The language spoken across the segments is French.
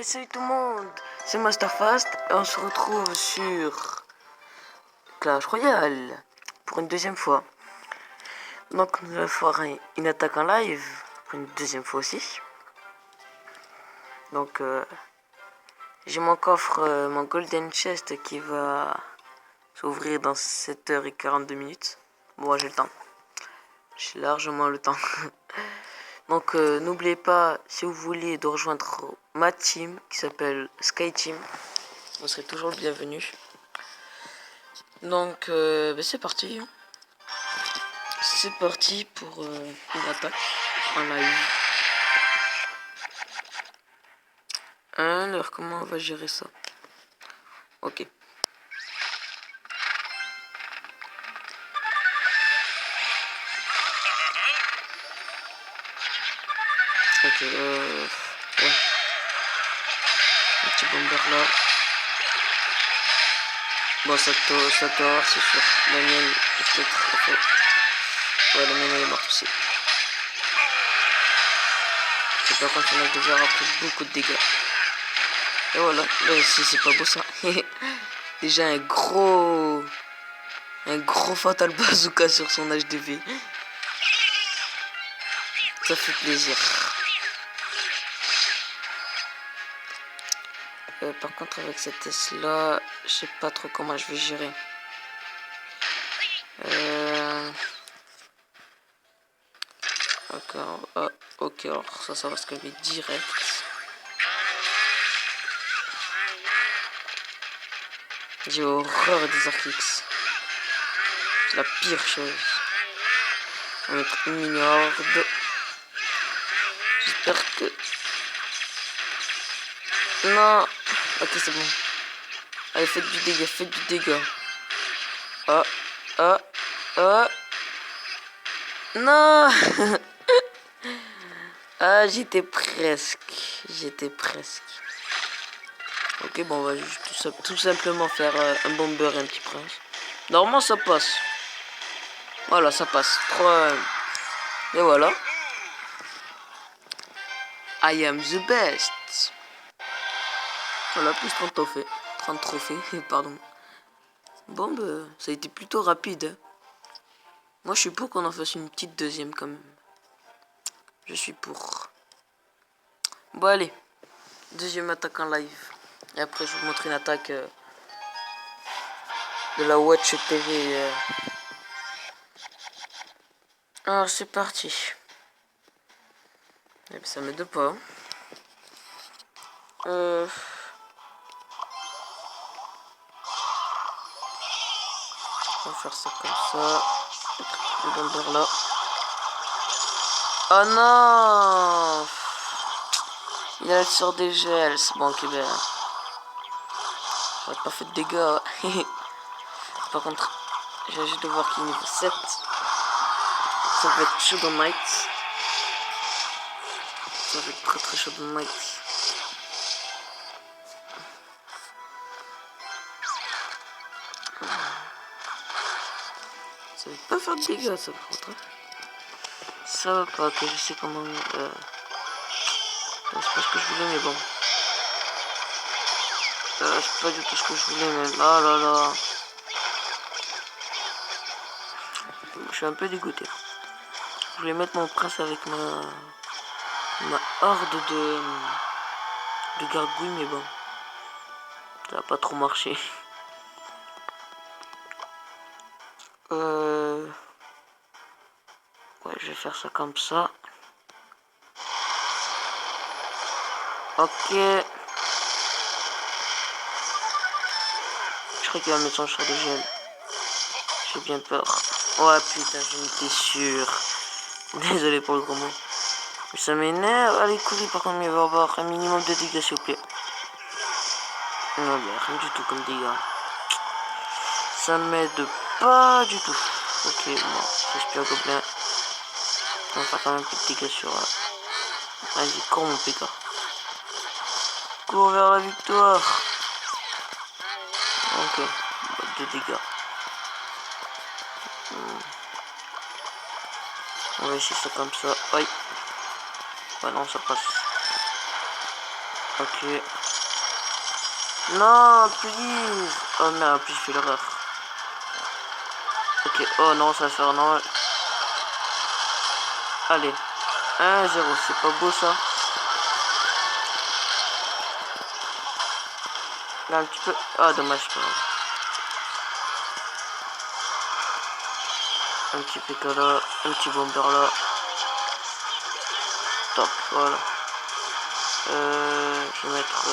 Et salut tout le monde, c'est Masterfast et on se retrouve sur Clash Royale pour une deuxième fois. Donc nous allons faire une attaque en live pour une deuxième fois aussi. Donc j'ai mon coffre, mon golden chest qui va s'ouvrir dans 7h42 minutes. Bon, j'ai le temps. J'ai largement le temps. Donc n'oubliez pas, si vous voulez, de rejoindre ma team qui s'appelle Sky Team. Vous serez toujours le bienvenu. Donc c'est parti. C'est parti pour une attaque en live. Alors comment on va gérer ça? Ok. Ok, ouais. Un petit bomber là. Bon, ça tord, c'est sûr. La mienne, peut-être, en fait. Ouais, la mienne, elle est morte aussi. Et par contre, on a déjà pris beaucoup de dégâts. Et voilà, là aussi, c'est pas beau ça. Déjà un gros fatal bazooka sur son HDV. Ça fait plaisir. Par contre avec cette Tesla, je sais pas trop comment je vais gérer. Ok, alors ça va se calmer direct. J'ai horreur des Arcix. C'est la pire chose. On va mettre une mini-horde. J'espère que... Non. Ok, c'est bon. Allez, faites du dégât. Oh. Non. Ah, j'étais presque. Ok, bon, on va juste tout simplement faire un bomber et un petit prince. Normalement, ça passe. Voilà, ça passe. 3. Et voilà. I am the best. Voilà, plus 30 trophées. 30 trophées, pardon. Bon, bah, ça a été plutôt rapide. Hein. Moi, je suis pour qu'on en fasse une petite deuxième quand même. Je suis pour. Bon, allez. Deuxième attaque en live. Et après, je vous montre une attaque de la Watch TV. Alors, c'est parti. Et puis, ça m'aide pas. On va faire ça comme ça. Le bomber là. Oh non! Il a sur des gels. C'est bon, ok, ben. J'aurais pas fait de dégâts. Par contre, j'ai juste de voir qu'il est niveau 7. Ça va être Shadow Knight. Ça va être très Shadow Knight. Ça va pas faire de dégâts, ça par contre. Ça va pas, que je sais comment... C'est pas ce que je voulais, mais bon. C'est pas du tout ce que je voulais, mais là là. Je suis un peu dégoûté. Je voulais mettre mon prince avec ma horde de gargouilles, mais bon. Ça a pas trop marché. Ouais, je vais faire ça comme ça. Ok. Je crois qu'il va mettre son char de gel. J'ai bien peur. Ouais, putain, j'en étais sûr. Désolé pour le gros mot. Mais ça m'énerve. Allez, courir par contre, mes barbares. Un minimum de dégâts, s'il vous plaît. Non, mais rien du tout comme dégâts. Ça m'aide pas du tout. Ok, bon, j'espère gobelin. On va faire quand même un peu de dégâts sur... Vas-y, cours mon PK. Cours vers la victoire. Ok, de dégâts. On va essayer ça comme ça. Aïe. Ouais, non, ça passe. Ok. Non, please. Oh merde, puis je fais l'erreur. Ok, oh non, ça va faire non. Allez. 1-0, c'est pas beau ça. Là, un petit peu. Ah, dommage, pas grave. Un petit PK là, un petit bomber là. Top, voilà. Je vais mettre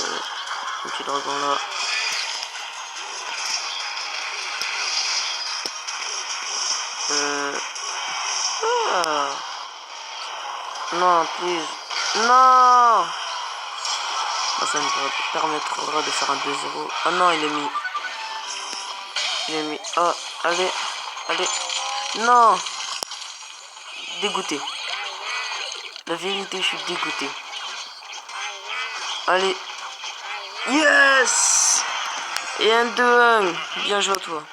un petit dragon là. Ah. Non, please. Non. Ça me permettra de faire un 2-0. Ah non, il est mis. Il est mis. Oh, allez. Allez. Non. Dégoûté. La vérité, je suis dégoûté. Allez. Yes. Et un 2-1. Bien joué à toi.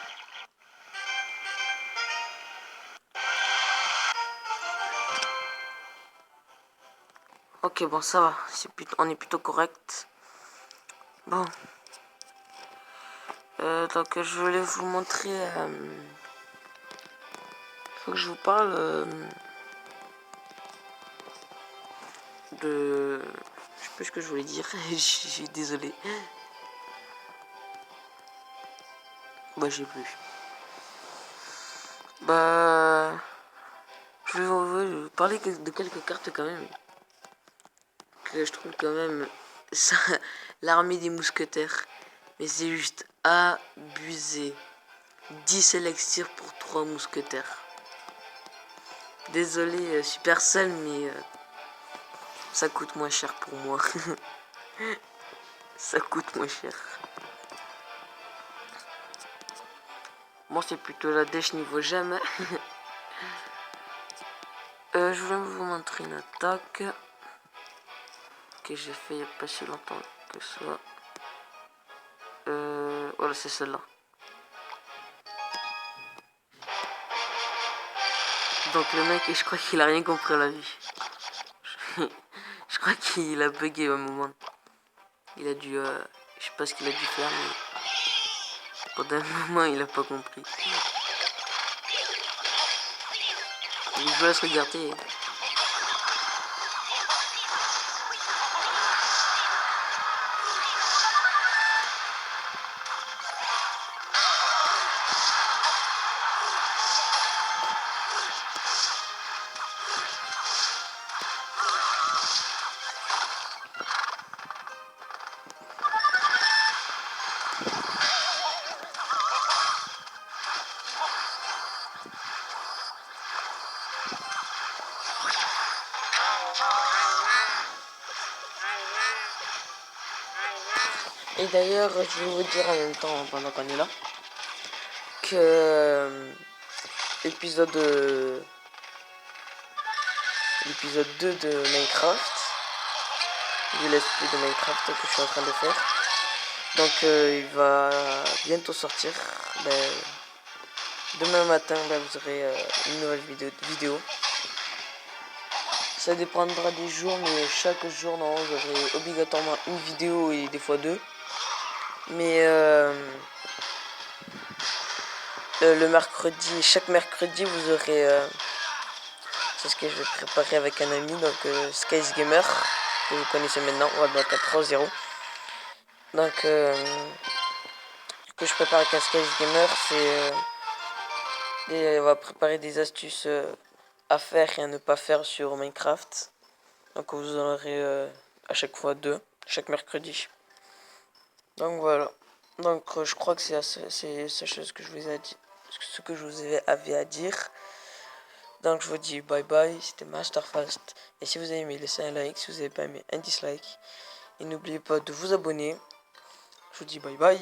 Ok, bon, ça va. On est plutôt correct. Bon. Donc, je voulais vous montrer... faut que je vous parle de... Je sais plus ce que je voulais dire. Je suis désolé. Bah, j'ai plus. Bah... Je vais vous parler de quelques cartes quand même. Que je trouve quand même... ça, l'armée des mousquetaires. Mais c'est juste abusé. 10 élixirs pour 3 mousquetaires. Désolé Supercell, mais ça coûte moins cher pour moi. Ça coûte moins cher. Moi c'est plutôt la dèche niveau jamais. Je voulais vous montrer une attaque que j'ai fait il n'y a pas si longtemps que ça. Voilà, c'est celle-là. Donc le mec, je crois qu'il a rien compris à la vie. Je crois qu'il a bugué au moment. Il a dû... je sais pas ce qu'il a dû faire, mais... pendant un moment, il a pas compris. Il veut se regarder. Et d'ailleurs, je vais vous dire en même temps, pendant qu'on est là, que l'épisode 2 de Minecraft, du let's play de Minecraft que je suis en train de faire, donc il va bientôt sortir. Ben, demain matin, ben, vous aurez une nouvelle vidéo. Ça dépendra des jours, mais chaque jour, non, j'aurai obligatoirement une vidéo et des fois 2. Mais le mercredi, chaque mercredi, vous aurez... c'est ce que je vais préparer avec un ami, donc Skies Gamer, que vous connaissez maintenant, on va donc à 3-0. Donc, ce que je prépare avec un Skies Gamer, c'est... on va préparer des astuces à faire et à ne pas faire sur Minecraft. Donc vous en aurez à chaque fois 2, chaque mercredi. Donc voilà. Donc je crois que c'est la chose que je vous ai dit, ce que je vous avais à dire. Donc je vous dis bye bye, c'était Masterfast. Et si vous avez aimé, laissez un like. Si vous n'avez pas aimé, un dislike. Et n'oubliez pas de vous abonner. Je vous dis bye bye.